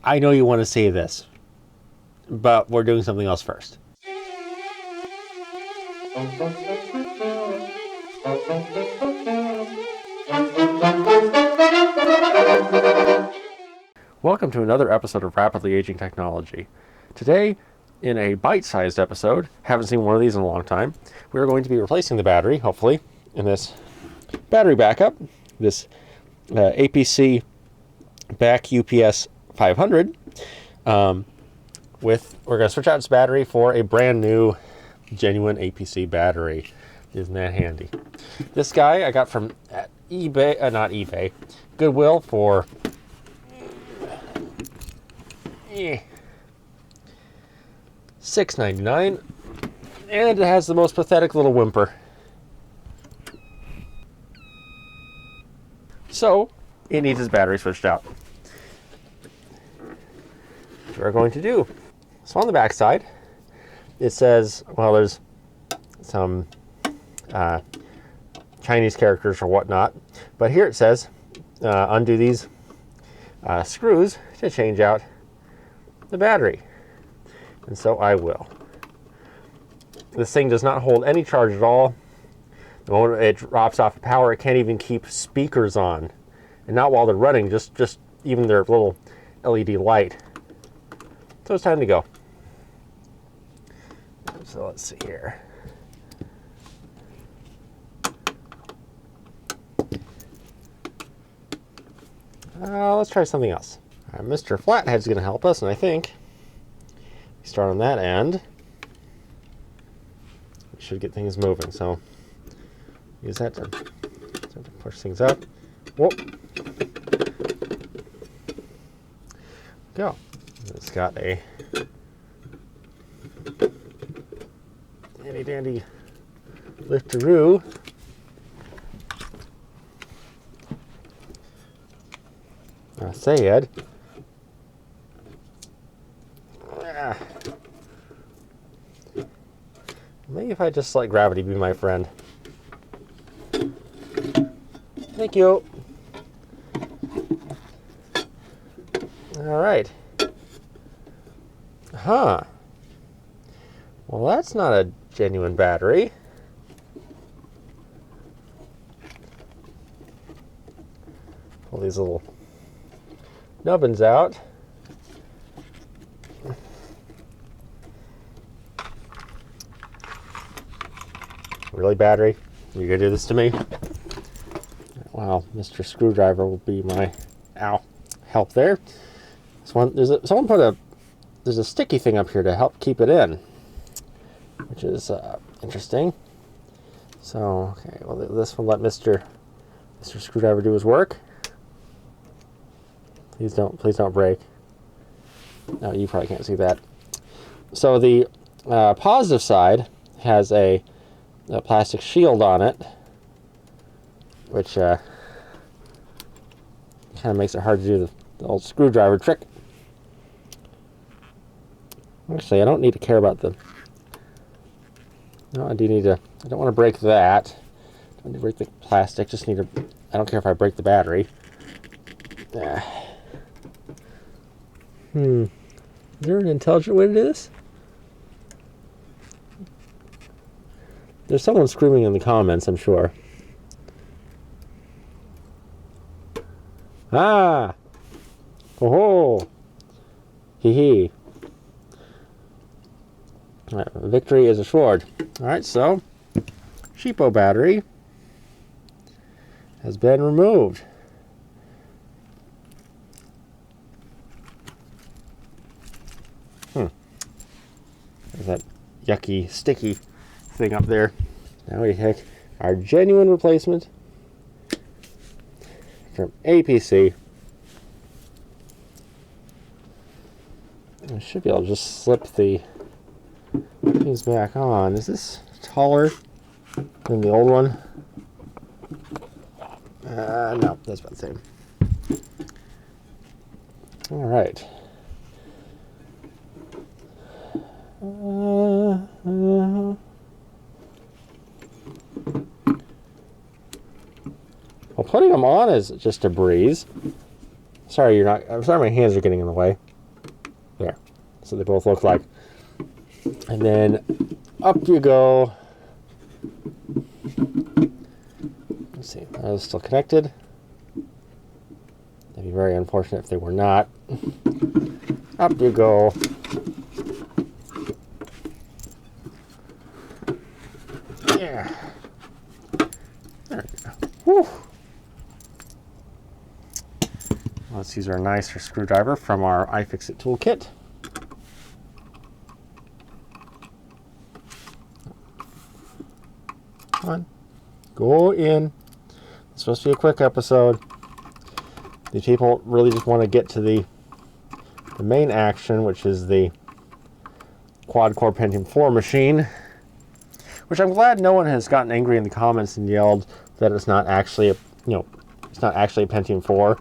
I know you want to say this, but we're doing something else first. Welcome to another episode of Rapidly Aging Technology. Today, in a bite-sized episode, haven't seen one of these in a long time, we're going to be replacing the battery, hopefully, in this battery backup, this APC UPS 500. We're going to switch out its battery for a brand new, genuine APC battery. Isn't that handy? This guy I got from eBay, not eBay, Goodwill for $6.99, and it has the most pathetic little whimper. So it needs its battery switched out. What we're going to do. So on the back side, it says, well, there's some Chinese characters or whatnot, but here it says, undo these screws to change out the battery. And so I will. This thing does not hold any charge at all. The moment it drops off the power, it can't even keep speakers on. And not while they're running, just even their little LED light. So it's time to go. So let's see here. Let's try something else. Mr. Flathead's going to help us, and I think we start on that end. We should get things moving. So use that to push things up. Whoop. Go. It's got a handy dandy liftaroo. Say, Ed. Maybe if I just let gravity be my friend. Thank you. All right. Huh. Well, that's not a genuine battery. Pull these little nubbins out. Really, battery? You're gonna do this to me? Wow, Mr. Screwdriver will be my help there. There's a sticky thing up here to help keep it in, which is interesting. So, okay, well, this will let Mr. Screwdriver do his work. Please don't break. No, you probably can't see that. So the positive side has a plastic shield on it, which kind of makes it hard to do the old screwdriver trick. Actually, I don't need to care about the... No, I don't want to break that. I don't need to break the plastic, I don't care if I break the battery. Is there an intelligent way to do this? There's someone screaming in the comments, I'm sure. Ah! Oh-ho! Hee-hee. Alright, victory is assured. Alright, so cheapo battery has been removed. There's that yucky, sticky thing up there. Now we take our genuine replacement from APC. I should be able to just slip the things back on. Is this taller than the old one? No, that's about the same. All right. Well, putting them on is just a breeze. Sorry, you're not. I'm sorry, my hands are getting in the way. There. So they both look like. And then up you go. Let's see. Are those still connected? That'd be very unfortunate if they were not. Up you go. Yeah. There we go. Whew. Let's use our nicer screwdriver from our iFixit toolkit. Come on. Go in. It's supposed to be a quick episode. These people really just want to get to the main action, which is the quad-core Pentium 4 machine, which I'm glad no one has gotten angry in the comments and yelled that it's not actually a, it's not actually a Pentium 4.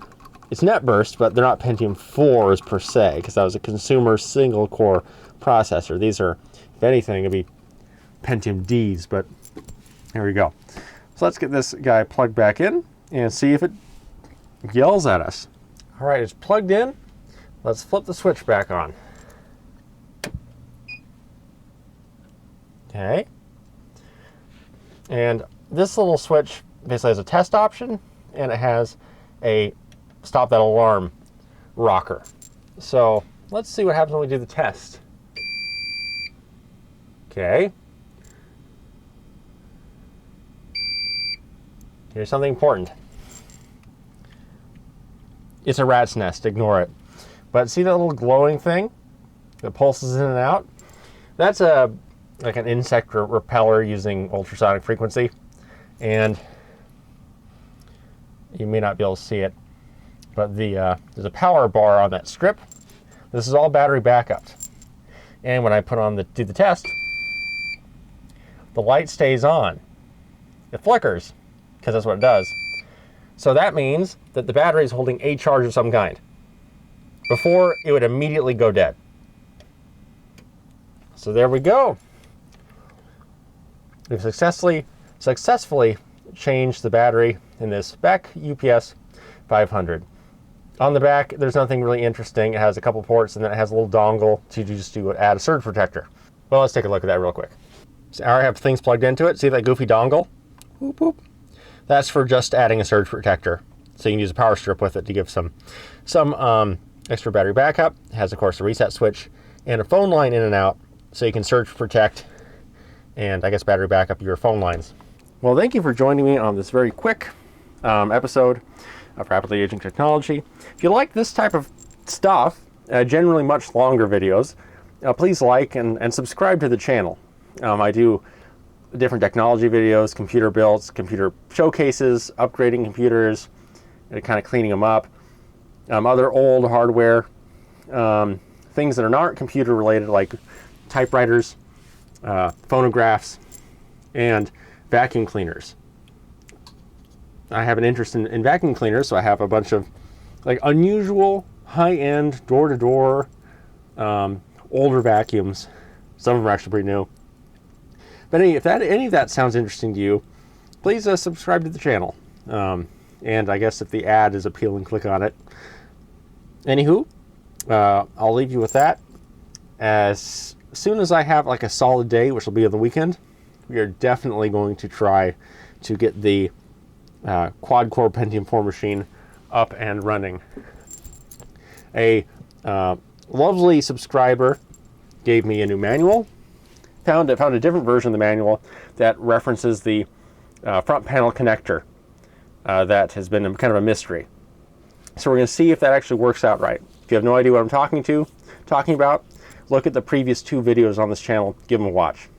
It's NetBurst, but they're not Pentium 4s per se, because that was a consumer single-core processor. These are, if anything, it'd be Pentium Ds, but here we go. So let's get this guy plugged back in and see if it yells at us. All right, it's plugged in. Let's flip the switch back on. Okay. And this little switch basically has a test option, and it has a stop that alarm rocker. So let's see what happens when we do the test. Okay. Here's something important. It's a rat's nest, ignore it. But see that little glowing thing that pulses in and out? That's like an insect repeller using ultrasonic frequency. And you may not be able to see it, but there's a power bar on that strip. This is all battery backupped. And when I do the test, the light stays on. It flickers, because that's what it does. So that means that the battery is holding a charge of some kind. Before, it would immediately go dead. So there we go. We've successfully changed the battery in this Beck UPS 500. On the back, there's nothing really interesting. It has a couple ports, and then it has a little dongle to add a surge protector. Well, let's take a look at that real quick. So I have things plugged into it. See that goofy dongle? Whoop, whoop. That's for just adding a surge protector. So you can use a power strip with it to give some extra battery backup. It has, of course, a reset switch and a phone line in and out, so you can surge protect and, I guess, battery backup your phone lines. Well, thank you for joining me on this very quick episode of Rapidly Aging Technology. If you like this type of stuff, generally much longer videos, please like and subscribe to the channel. I do different technology videos, computer builds, computer showcases, upgrading computers, and kind of cleaning them up. Other old hardware, things that are not computer related, like typewriters, phonographs, and vacuum cleaners. I have an interest in vacuum cleaners, so I have a bunch of like unusual, high-end, door-to-door, older vacuums. Some of them are actually pretty new. But if any of that sounds interesting to you, please subscribe to the channel. And I guess if the ad is appealing, click on it. Anywho, I'll leave you with that. As soon as I have like a solid day, which will be on the weekend, we are definitely going to try to get the quad-core Pentium 4 machine up and running. A lovely subscriber gave me a new manual. Found a different version of the manual that references the front panel connector that has been kind of a mystery. So we're going to see if that actually works out right. If you have no idea what I'm talking about, look at the previous 2 videos on this channel. Give them a watch.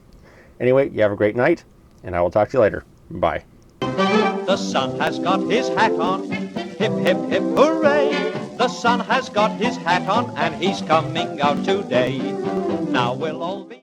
Anyway, you have a great night, and I will talk to you later. Bye. The sun has got his hat on. Hip, hip, hip, hooray! The sun has got his hat on, and he's coming out today. Now we'll all be